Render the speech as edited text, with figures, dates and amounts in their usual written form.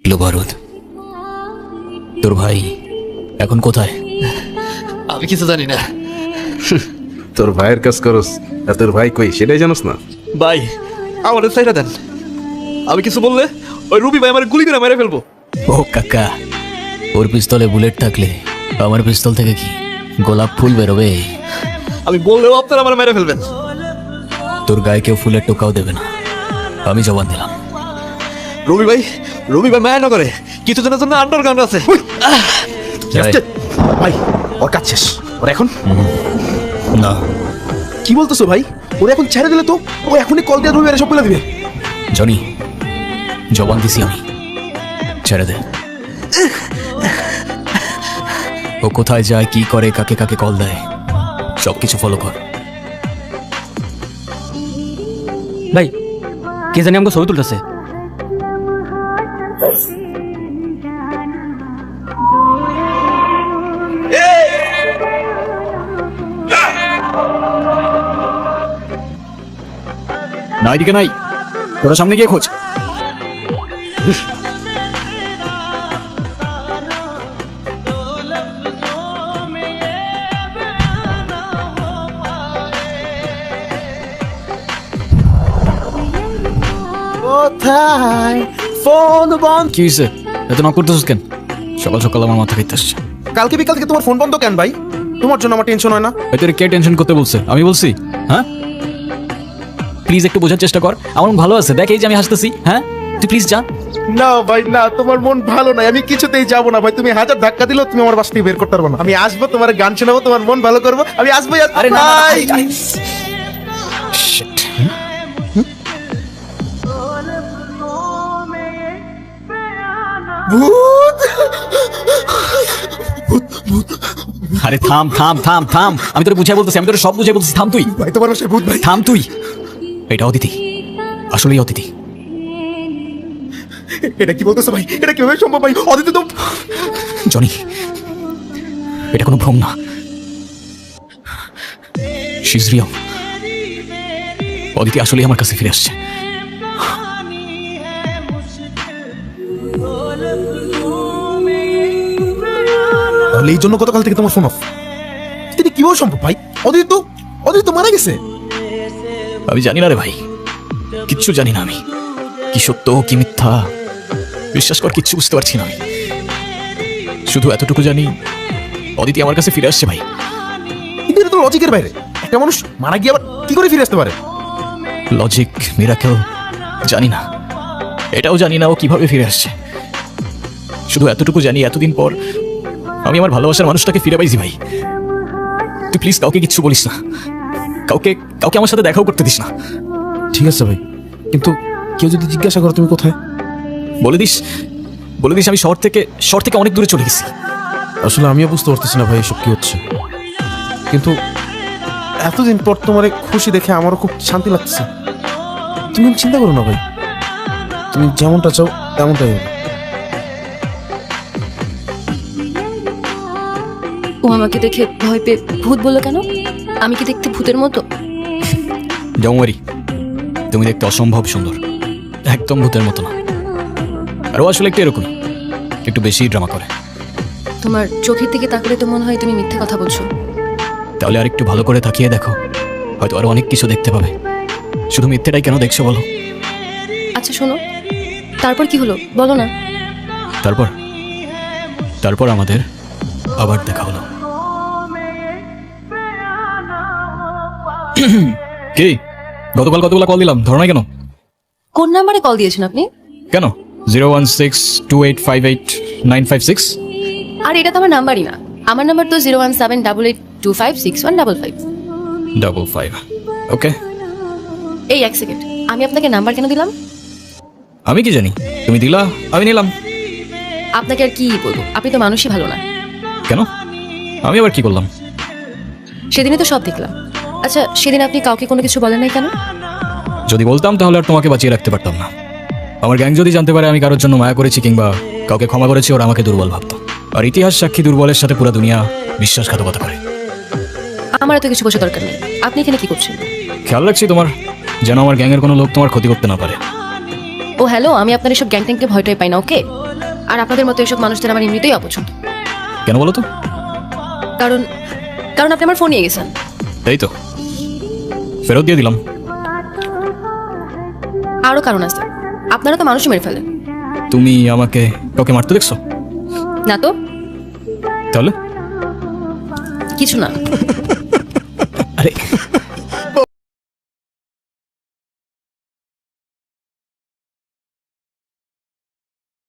Kilo বারুদ। তোর ভাই এখন কোথায়? আমি কিছু জানি না তোর ভাইয়ের কাজ করস আর তোর ভাই কই সেটাই জানোস না? ভাই, আমাদের সাইডা দেন। আমি কিছু বললে ওই রুবি ভাই আমার গুলি করে মেরে ফেলবো। ও কাকা, ওর পিস্তলে বুলেট থাকলে আমার পিস্তল থেকে কি গোলাপ ফুল বেরোবে? আমি বললেও আপনারা আমার মেরে ফেলবেন। তোর গায়ে কেউ ফুলের টোকাও দেবে না, আমি জবান দিলাম। রবি ভাই মায়া না করে কিছু জনের জন্য আন্ডারগ্রাউন্ড আছে। যাই। ভাই ওর কাজ শেষ, ওর এখন না, কি বলতেছো ভাই? ওর এখন ছেড়ে দিলে তো ও এখনই কল দিয়ে রবিবারে সব বলে দিবে। জনি, জবান দিছি আমি, ছেড়ে দে। ও কোথায় যায়, কি করে, কাকে কাকে কল দেয়, সবকিছু ফলো কর। ভাই কে জানি আমাকে ছবি তুলতেছে। না, এদিকে নাই, তোরা সামনে গিয়ে খোঁজ। কোথায় ফোন বন্ধ? কি হয়েছে, এত নক করতেছিস কেন? সকাল সকাল আমার মাথা খাইতে আসছে। কালকে বিকাল থেকে তোমার ফোন বন্ধ কেন ভাই? তোমার জন্য আমার টেনশন হয় না? তোর কে টেনশন করতে বলছে? আমি বলছি? হ্যাঁ, প্লিজ একটু বোঝার চেষ্টা কর। আমার মন ভালো আছে, দেখ এই যে আমি হাসতেছি। হ্যাঁ, তুই প্লিজ যা। না ভাই না, তোমার মন ভালো নাই, আমি কিছুতেই যাবো না ভাই। তুমি হাজার ধাক্কা দিলেও তুমি আমার বাস থেকে বের করতে পারবো না। আমি আসবো, তোমার গান শোনাবো, তোমার মন ভালো করবো, আমি আসবো। আরে না, ভাই Shit. ভূত! আরে থাম থাম থাম থাম, আমি তোর বুঝাই বলতেছি, আমি তোর সব বুঝাই বলতেছি। থাম তুই, ভাই তোমার বাসায় ভূত ভাই? থাম তুই। এটা অদিতি, আসলেই অদিতি। এটা কি বলতেছো ভাই? এটা কিভাবে সম্ভব ভাই? অদিতি তো জনি, এটা কোনো ভ্রম না, শি ইজ রিয়েল। অদিতি আসলেই আমার কাছে ফিরে আসছে। তাহলে এই জন্য গতকাল থেকে তোমার ফোন অফ? এটা কিভাবে সম্ভব ভাই? অদিতি তো মারা গেছে। আমি জানি না রে ভাই, কিচ্ছু জানি না আমি। কি সত্য কি মিথ্যা বিশ্বাস কর, কিচ্ছু বুঝতে পারছি না আমি। শুধু এতটুকু জানি অদিতি আমার কাছে ফিরে আসছে ভাই। কিন্তু এটা তো লজিকের বাইরে। একটা মানুষ মারা গিয়ে আবার কি করে ফিরে আসতে পারে? লজিক, মিরাকেল, জানি না। এটাও জানি না ও কিভাবে ফিরে আসছে। শুধু এতটুকু জানি এতদিন পর আমি আমার ভালোবাসার মানুষটাকে ফিরে পাইছি ভাই। তুই প্লিজ কাউকে কিচ্ছু বলিস না, কাউকে কাউকে আমার সাথে দেখাও করতে দিস না। ঠিক আছে ভাই, কিন্তু কেউ যদি জিজ্ঞাসা করে তুমি কোথায়, বলে দিস আমি শহর থেকে অনেক দূরে চলে গেছি। আসলে আমিও বুঝতে পারতেছি না ভাই এসব কি হচ্ছে। কিন্তু এতদিন পর তোমার এই খুশি দেখে আমারও খুব শান্তি লাগছে। তুমি চিন্তা করো না ভাই, তুমি যেমনটা চাও তেমনটাই হবে। ও আমাকে দেখে ভয় পেয়ে ভূত বললো কেন? আমি কি দেখতে ভূতের মতো? জমওয়ারি, তুমি দেখতে অসম্ভব সুন্দর, একদম ভূতের মতো না। আর ও আসলে একটু এরকমই, একটু বেশি ড্রামা করে। তোমার চোখের দিকে তাকালে তো মনে হয় তুমি মিথ্যে কথা বলছো। তাহলে আর একটু ভালো করে তাকিয়ে দেখো, হয়তো আরো অনেক কিছু দেখতে পাবে। শুধু মিথ্যেটাই কেন দেখছো বলো? আচ্ছা শোনো, তারপর কি হলো বলো না। তারপর আমাদের আবার দেখা হলো। কি গতকাল কতগুলো কল দিলাম, ধরো না কেন? কোন নাম্বারে কল দিয়েছেন আপনি? কেন 01628589556? আর এটা তো আমার নাম্বারই না। আমার নাম্বার তো 01788256155। 55 ওকে। এই এক সেকেন্ড, আমি আপনাকে নাম্বার কেন দিলাম? আমি কি জানি, তুমি দিলা, আমি নিলাম। আপনাকে আর কি বলবো, আপনি তো মানুষই ভালো না। কেন, আমি আবার কি করলাম? সেদিনে তো সব দেখলাম। আচ্ছা সেদিন আপনি কাউকে কোনো কিছু বলেন নাই কেন? যদি বলতাম তাহলে আর তোমাকে বাঁচিয়ে রাখতে পারতাম না। আমার গ্যাং যদি জানতে পারে আমি কারোর জন্য মায়া করেছি কিংবা কাউকে ক্ষমা করেছি, ওরা আমাকে দুর্বল ভাবতো। আর ইতিহাস সাক্ষী, দুর্বলের সাথে পুরো দুনিয়া বিশ্বাসঘাতকতা করে। আমার এত কিছু বসে দরকার নেই। আপনি এখানে কি করছেন? খেয়াল রাখছি তোমার, যেন আমার গ্যাংয়ের কোনো লোক তোমার ক্ষতি করতে না পারে। ও হ্যালো, আমি আপনার এসব গ্যাং ট্যাংকে ভয়টাই পাই না, ওকে? আর আপনাদের মতো এসব মানুষদের আমার এমনিতেই অপছন্দ। কেন বলো তো? কারণ কারণ আপনি আমার ফোন নিয়ে গেছেন। এই তো ফেরত দিয়ে দিলাম। আরও কারণ আছে, আপনারা তো মানুষই মেরে ফেলেন। তুমি আমাকে কাউকে মারতে দেখছো? না তো, তাহলে কিছু না।